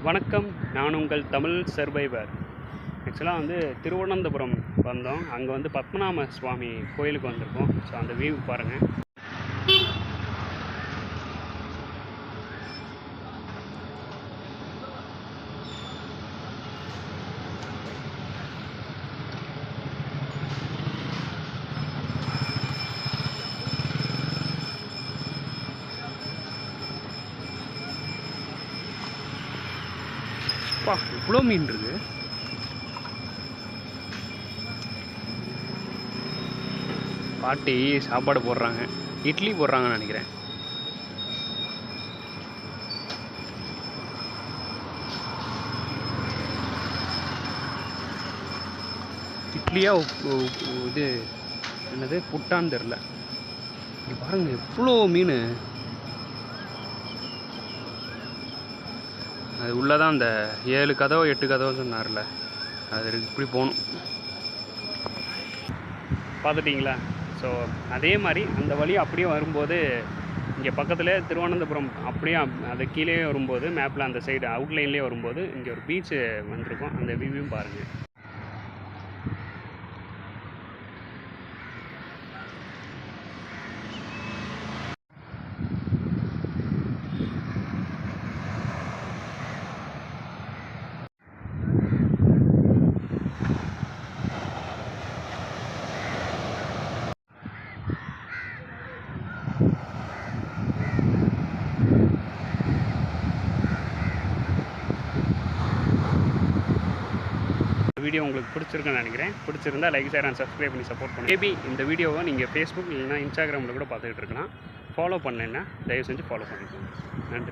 வணக்கம், நான் உங்கள் தமிழ் சர்வைவர். ஆக்சுவலாக திருவனந்தபுரம் வந்தோம். அங்கே பத்மநாப சுவாமி கோயிலுக்கு வந்திருக்கோம். ஸோ அந்த வியூ பாருங்கள். இவ்வளோ மீன் இருக்கு. பாட்டி சாப்பாடு போடுறாங்க, இட்லி போடுறாங்கன்னு நினைக்கிறேன். இட்லியா இது என்னது புட்டான்னு தெரில. இங்கே பாருங்க எவ்வளோ மீன். அது உள்ளதான் அந்த 7 கதவோ 8 கதவோ சொன்னார்ல, அது இப்படி போகணும். பார்த்துட்டிங்களா? ஸோ அதே மாதிரி அந்த வழி அப்படியே வரும்போது இங்கே பக்கத்தில் திருவனந்தபுரம் அப்படியே அது கீழே வரும்போது மேப்பில் அந்த சைடு அவுட்லைன்லேயே வரும்போது இங்கே ஒரு பீச்சு வந்திருக்கும். அந்த வியூவும் பாருங்கள். வீடியோ உங்களுக்கு பிடிச்சிருக்குன்னு நினைக்கிறேன். பிடிச்சிருந்தா லைக், ஷேர் அண்ட் சப்ஸ்கிரைப் பண்ணி சப்போர்ட் பண்ணுங்கள். மேபி இந்த வீடியோவை நீங்கள் ஃபேஸ்புக் இல்லைன்னா இன்ஸ்டாகிராமில் கூட பார்த்துக்கிட்டு இருக்கலாம். ஃபாலோ பண்ணலைன்னா தயவு செஞ்சு ஃபாலோ பண்ணிக்கோங்க. நன்றி.